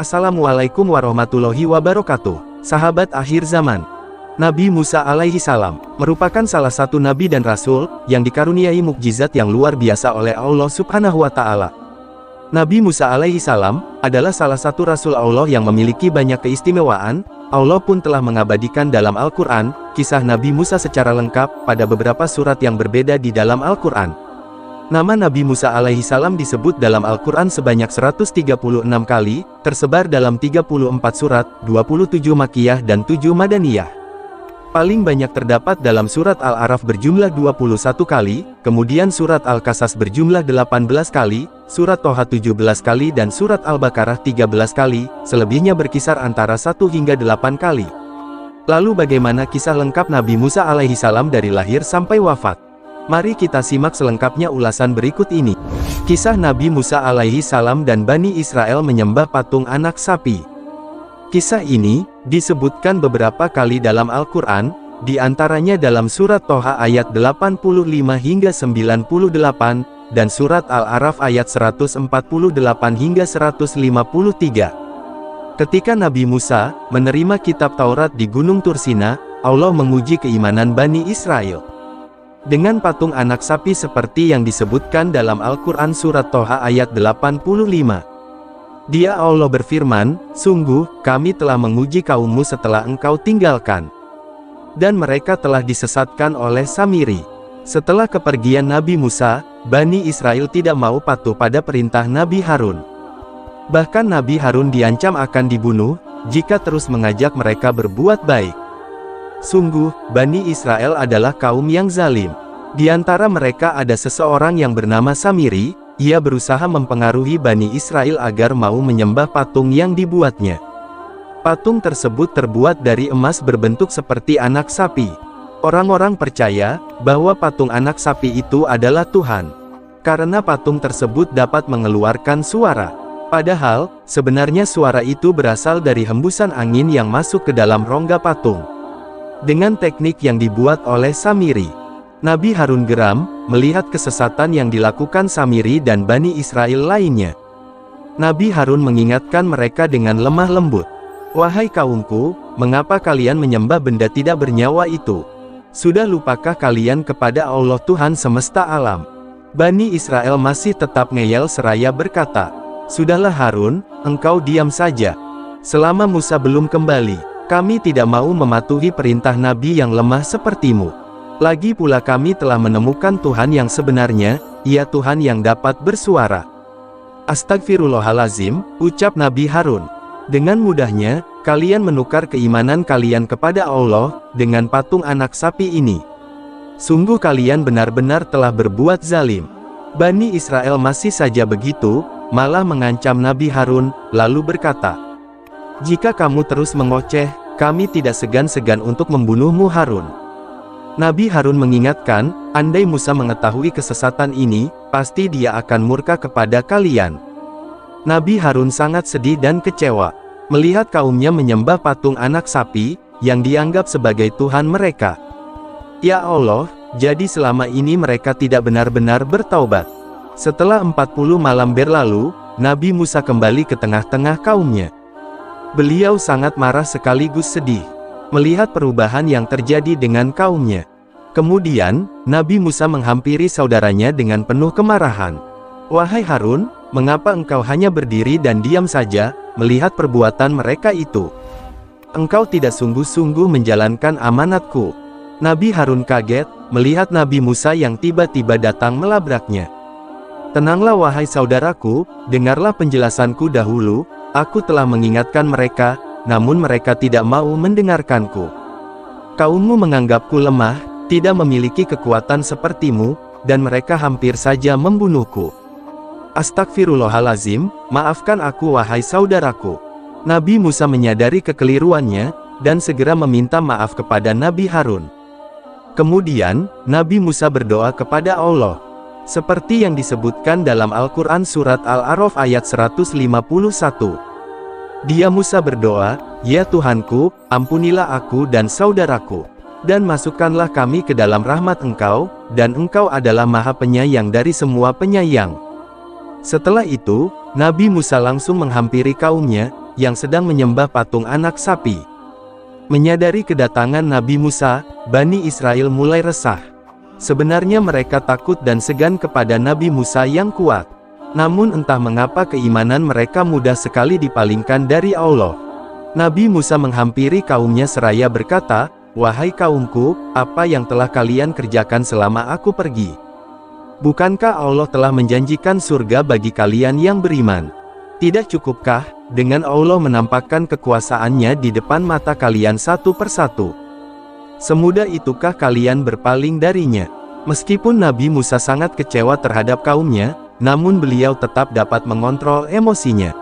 Assalamualaikum warahmatullahi wabarakatuh. Sahabat akhir zaman. Nabi Musa alaihi salam merupakan salah satu nabi dan rasul yang dikaruniai mukjizat yang luar biasa oleh Allah Subhanahu wa taala. Nabi Musa alaihi salam adalah salah satu rasul Allah yang memiliki banyak keistimewaan. Allah pun telah mengabadikan dalam Al-Qur'an kisah Nabi Musa secara lengkap pada beberapa surat yang berbeda di dalam Al-Qur'an. Nama Nabi Musa alaihi salam disebut dalam Al-Qur'an sebanyak 136 kali, tersebar dalam 34 surat, 27 Makkiyah dan 7 Madaniyah. Paling banyak terdapat dalam surat Al-A'raf berjumlah 21 kali, kemudian surat Al-Qasas berjumlah 18 kali, surat Toha 17 kali dan surat Al-Baqarah 13 kali, selebihnya berkisar antara 1 hingga 8 kali. Lalu bagaimana kisah lengkap Nabi Musa alaihi salam dari lahir sampai wafat? Mari kita simak selengkapnya ulasan berikut ini. Kisah Nabi Musa alaihi salam dan Bani Israel menyembah patung anak sapi. Kisah ini disebutkan beberapa kali dalam Al-Qur'an, di antaranya dalam surat Toha ayat 85 hingga 98 dan surat Al-A'raf ayat 148 hingga 153. Ketika Nabi Musa menerima kitab Taurat di Gunung Tursina, Allah menguji keimanan Bani Israel dengan patung anak sapi seperti yang disebutkan dalam Al-Qur'an surat Toha ayat 85. Dia Allah berfirman, "Sungguh, kami telah menguji kaummu setelah engkau tinggalkan. Dan mereka telah disesatkan oleh Samiri." Setelah kepergian Nabi Musa, Bani Israel tidak mau patuh pada perintah Nabi Harun. Bahkan Nabi Harun diancam akan dibunuh, jika terus mengajak mereka berbuat baik. Sungguh, Bani Israel adalah kaum yang zalim. Di antara mereka ada seseorang yang bernama Samiri, ia berusaha mempengaruhi Bani Israel agar mau menyembah patung yang dibuatnya. Patung tersebut terbuat dari emas berbentuk seperti anak sapi. Orang-orang percaya bahwa patung anak sapi itu adalah Tuhan, karena patung tersebut dapat mengeluarkan suara. Padahal, sebenarnya suara itu berasal dari hembusan angin yang masuk ke dalam rongga patung. Dengan teknik yang dibuat oleh Samiri, Nabi Harun geram melihat kesesatan yang dilakukan Samiri dan Bani Israel lainnya. Nabi Harun mengingatkan mereka dengan lemah lembut. "Wahai kaumku, mengapa kalian menyembah benda tidak bernyawa itu? Sudah lupakah kalian kepada Allah Tuhan semesta alam?" Bani Israel masih tetap ngeyel seraya berkata, "Sudahlah Harun, engkau diam saja. Selama Musa belum kembali, kami tidak mau mematuhi perintah Nabi yang lemah sepertimu. Lagi pula kami telah menemukan Tuhan yang sebenarnya, ia Tuhan yang dapat bersuara." "Astagfirullahalazim," ucap Nabi Harun. "Dengan mudahnya, kalian menukar keimanan kalian kepada Allah, dengan patung anak sapi ini. Sungguh kalian benar-benar telah berbuat zalim." Bani Israel masih saja begitu, malah mengancam Nabi Harun, lalu berkata, "Jika kamu terus mengoceh, kami tidak segan-segan untuk membunuhmu Harun." Nabi Harun mengingatkan, andai Musa mengetahui kesesatan ini, pasti dia akan murka kepada kalian. Nabi Harun sangat sedih dan kecewa, melihat kaumnya menyembah patung anak sapi, yang dianggap sebagai Tuhan mereka. Ya Allah, jadi selama ini mereka tidak benar-benar bertaubat. Setelah 40 malam berlalu, Nabi Musa kembali ke tengah-tengah kaumnya. Beliau sangat marah sekaligus sedih melihat perubahan yang terjadi dengan kaumnya. Kemudian, Nabi Musa menghampiri saudaranya dengan penuh kemarahan. "Wahai Harun, mengapa engkau hanya berdiri dan diam saja, melihat perbuatan mereka itu? Engkau tidak sungguh-sungguh menjalankan amanatku." Nabi Harun kaget, melihat Nabi Musa yang tiba-tiba datang melabraknya. "Tenanglah wahai saudaraku, dengarlah penjelasanku dahulu. Aku telah mengingatkan mereka, namun mereka tidak mau mendengarkanku. Kaummu menganggapku lemah, tidak memiliki kekuatan sepertimu, dan mereka hampir saja membunuhku. Astagfirullahalazim, maafkan aku wahai saudaraku." Nabi Musa menyadari kekeliruannya, dan segera meminta maaf kepada Nabi Harun. Kemudian, Nabi Musa berdoa kepada Allah. Seperti yang disebutkan dalam Al-Qur'an surat Al-A'raf ayat 151. Dia Musa berdoa, "Ya Tuhanku, ampunilah aku dan saudaraku, dan masukkanlah kami ke dalam rahmat Engkau, dan Engkau adalah Maha Penyayang dari semua penyayang." Setelah itu, Nabi Musa langsung menghampiri kaumnya, yang sedang menyembah patung anak sapi. Menyadari kedatangan Nabi Musa, Bani Israel mulai resah. Sebenarnya mereka takut dan segan kepada Nabi Musa yang kuat. Namun entah mengapa keimanan mereka mudah sekali dipalingkan dari Allah. Nabi Musa menghampiri kaumnya seraya berkata, "Wahai kaumku, apa yang telah kalian kerjakan selama aku pergi? Bukankah Allah telah menjanjikan surga bagi kalian yang beriman? Tidak cukupkah dengan Allah menampakkan kekuasaannya di depan mata kalian satu persatu? Semudah itukah kalian berpaling darinya?" Meskipun Nabi Musa sangat kecewa terhadap kaumnya, namun beliau tetap dapat mengontrol emosinya.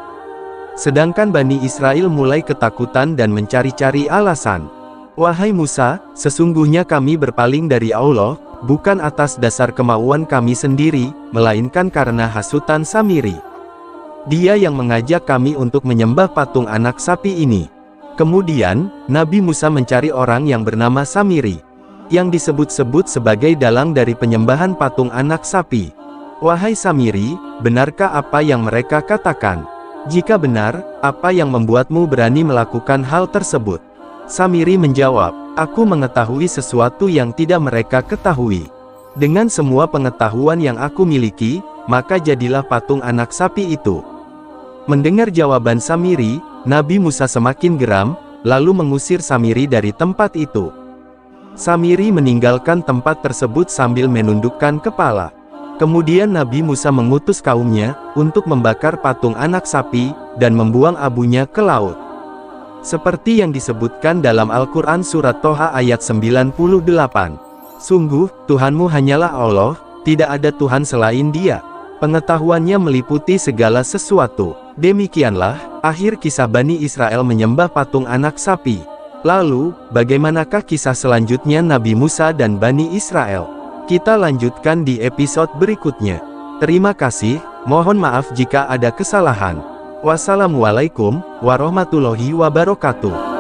Sedangkan Bani Israel mulai ketakutan dan mencari-cari alasan. "Wahai Musa, sesungguhnya kami berpaling dari Allah, bukan atas dasar kemauan kami sendiri, melainkan karena hasutan Samiri. Dia yang mengajak kami untuk menyembah patung anak sapi ini." Kemudian, Nabi Musa mencari orang yang bernama Samiri, yang disebut-sebut sebagai dalang dari penyembahan patung anak sapi. "Wahai Samiri, benarkah apa yang mereka katakan? Jika benar, apa yang membuatmu berani melakukan hal tersebut?" Samiri menjawab, "Aku mengetahui sesuatu yang tidak mereka ketahui. Dengan semua pengetahuan yang aku miliki, maka jadilah patung anak sapi itu." Mendengar jawaban Samiri, Nabi Musa semakin geram, lalu mengusir Samiri dari tempat itu. Samiri meninggalkan tempat tersebut sambil menundukkan kepala. Kemudian Nabi Musa mengutus kaumnya untuk membakar patung anak sapi dan membuang abunya ke laut. Seperti yang disebutkan dalam Al-Quran Surat Toha ayat 98. "Sungguh, Tuhanmu hanyalah Allah, tidak ada Tuhan selain Dia. Pengetahuannya meliputi segala sesuatu." Demikianlah akhir kisah Bani Israel menyembah patung anak sapi. Lalu, bagaimanakah kisah selanjutnya Nabi Musa dan Bani Israel? Kita lanjutkan di episode berikutnya. Terima kasih, mohon maaf jika ada kesalahan. Wassalamualaikum warahmatullahi wabarakatuh.